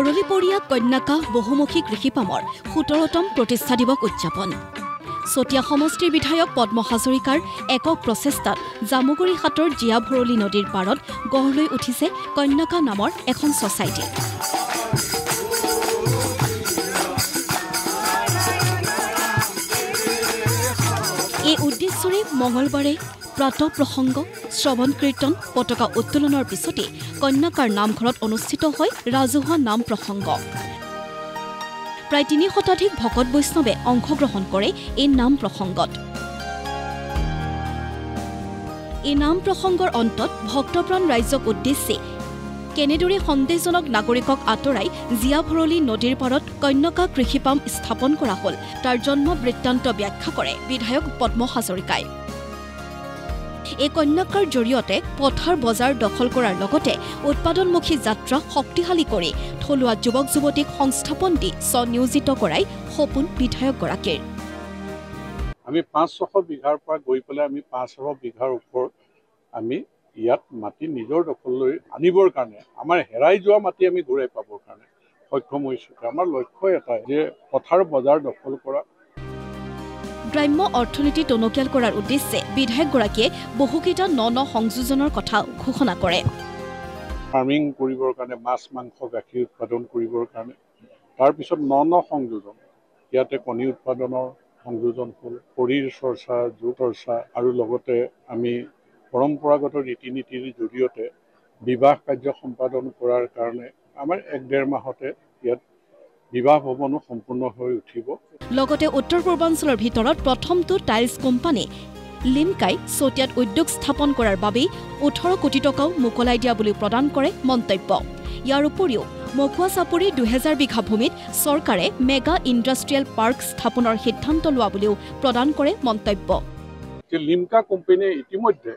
ভৰলীপৰীয়া কন্যাকা বহুমুখী কৃষিপামৰ 17তম প্ৰতিষ্ঠা দিৱস উদযাপন চতিয়া সমষ্টিৰ বিধায়ক পদ্ম হাজৰিকাৰ একক প্ৰচেষ্টাত জামুগুৰি হাটৰ জিয়া ভৰলী নদীৰ পাৰত গঢ় লৈ উঠিছে কন্যাকা নামৰ এখন ছ'চাইটি। এই উদ্দেশ্যৰে মঙলবাৰে প্ৰাতঃ প্ৰসংগ শ্ৰৱণ কীৰ্তন পতাকা উত্তোলনৰ পিছতে কন্যাকাৰ নামঘৰত অনুষ্ঠিত হয় ৰাজহুৱা নাম প্ৰসংগ। প্ৰায় ৩ শতাধিক ভকত বৈষ্ণৱে অংশগ্ৰহণ কৰে এই নাম প্ৰসংগত। এই নাম প্ৰসংগৰ অন্তত ভক্তপ্ৰাণ ৰাইজক উদ্দেশ্যে কেনেদৰে সন্দেহজনক নাগৰিকক আঁতৰাই জিয়া ভৰলী নদীৰ পাৰত কন্যাকা কৃষিপাম স্থাপন কৰা হ'ল তাৰ জন্ম বৃত্তান্ত ব্যাখ্যা কৰে বিধায়ক পদ্ম হাজৰিকাই। এই কন্যাকাৰ জৰিয়তে পথাৰ বজাৰ দখল কৰাৰ লগতে উৎপাদনমুখী যাত্ৰা শক্তিশালী কৰি থলুৱা যুৱক যুৱতীক সংস্থাপন দি স্বনিয়োজিত কৰাই সপোন বিধায়কগৰাকীৰ। আমি ৫০০ বিঘাৰ পৰা গৈ পেলাই আমি ৫০০ বিঘাৰ ওপৰত আমি ইয়াত মাটি নিজৰ দখললৈ আনিবৰ কাৰণে আমাৰ হেৰাই যোৱা মাটি আমি ঘূৰাই পাবৰ কাৰণে সক্ষম হৈছোঁ। আমাৰ লক্ষ্য এটাই যে পথাৰ বজাৰ দখল কৰা। গ্ৰাম্য অৰ্থনীতি টনকিয়াল কৰাৰ উদ্দেশ্যে বিধায়কগৰাকীয়ে বহুকেইটা ন সংযোজনৰ কথা ঘোষণা কৰে। ফাৰ্মিং কৰিবৰ কাৰণে মাছ মাংস গাখীৰ উৎপাদন কৰিবৰ কাৰণে তাৰপিছত ন সংযোজন ইয়াতে কণী উৎপাদনৰ সংযোজন হ'ল, শৰীৰ চৰ্চা যোগ চৰ্চা আৰু লগতে আমি পৰম্পৰাগত ৰীতি নীতিৰ জৰিয়তে বিবাহ কাৰ্য সম্পাদন কৰাৰ কাৰণে আমাৰ ১-১.৫ মাহতে ইয়াত বিবাহ ভৱনো সম্পূৰ্ণ হৈ উঠিব। লগতে উত্তৰ পূৰ্বাঞ্চলৰ ভিতৰত প্ৰথমটো টাইলছ কোম্পানী লিমকাই চতিয়াত উদ্যোগ স্থাপন কৰাৰ বাবেই ১৮ কোটি টকাও মোকলাই দিয়া বুলি প্ৰদান কৰে মন্তব্য। ইয়াৰ উপৰিও মকুৱা চাপৰি ২০০০ বিঘা ভূমিত চৰকাৰে মেগা ইণ্ডাষ্ট্ৰিয়েল পাৰ্ক স্থাপনৰ সিদ্ধান্ত লোৱা বুলিও প্ৰদান কৰে মন্তব্য। লিমকা কোম্পানীয়ে ইতিমধ্যে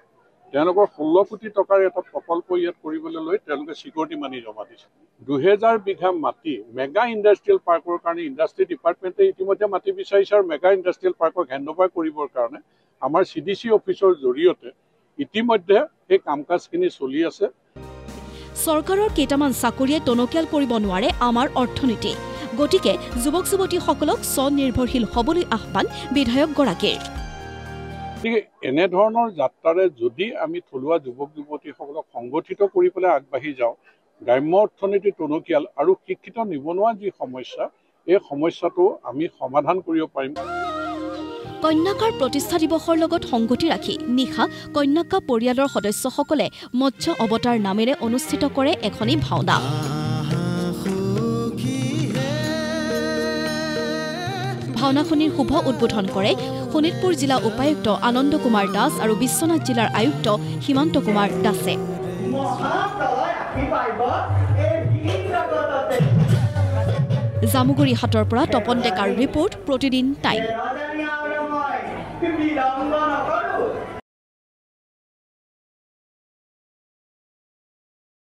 তেওঁলোকৰ ১৬ কোটি টকাৰ এটা প্ৰকল্প ইয়াত কৰিবলৈ লৈ তেওঁলোকে চিকিউৰিটি মানি জমা দিছে। ২০০০ বিঘা মাটি মেগা ইণ্ডাষ্ট্ৰিয়েল পাৰ্কৰ কাৰণে ইণ্ডাষ্ট্ৰি ডিপাৰ্টমেণ্টে ইতিমধ্যে মাটি বিচাৰিছে আৰু মেগা ইণ্ডাষ্ট্ৰিয়েল পাৰ্কক হেণ্ডঅভাৰ কৰিবৰ কাৰণে আমাৰ CDC অফিচৰ জৰিয়তে ইতিমধ্যে সেই কাম কাজখিনি চলি আছে। চৰকাৰৰ কেইটামান চাকৰিয়ে টনকিয়াল কৰিব নোৱাৰে আমাৰ অৰ্থনীতি, গতিকে যুৱক যুৱতীসকলক স্বনিৰ্ভৰশীল হ'বলৈ আহ্বান বিধায়কগৰাকীৰ। গতিকে এনেধৰণৰ যাত্ৰাৰে যদি আমি থলুৱা যুৱক যুৱতীসকলক সংগঠিত কৰি পেলাই আগবাঢ়ি যাওঁ, গ্ৰাম্য অৰ্থনীতি টনকিয়াল আৰু শিক্ষিত নিবনুৱা যি সমস্যা এই সমস্যাটো আমি সমাধান কৰিব পাৰিম। কন্যাকাৰ প্ৰতিষ্ঠা দিৱসৰ লগত সংগতি ৰাখি নিশা কন্যাকা পৰিয়ালৰ সদস্যসকলে মৎস্য অৱতাৰ নামেৰে অনুষ্ঠিত কৰে এখনি ভাওনা। ভাওনাখনিৰ শুভ উদ্বোধন কৰে শোণিতপুৰ জিলা উপায়ুক্ত আনন্দ কুমাৰ দাস আৰু বিশ্বনাথ জিলাৰ আয়ুক্ত সীমান্ত কুমাৰ দাসে। জামুগুৰি হাটৰ পৰা তপন ডেকাৰ ৰিপৰ্ট, প্ৰতিদিন টাইম।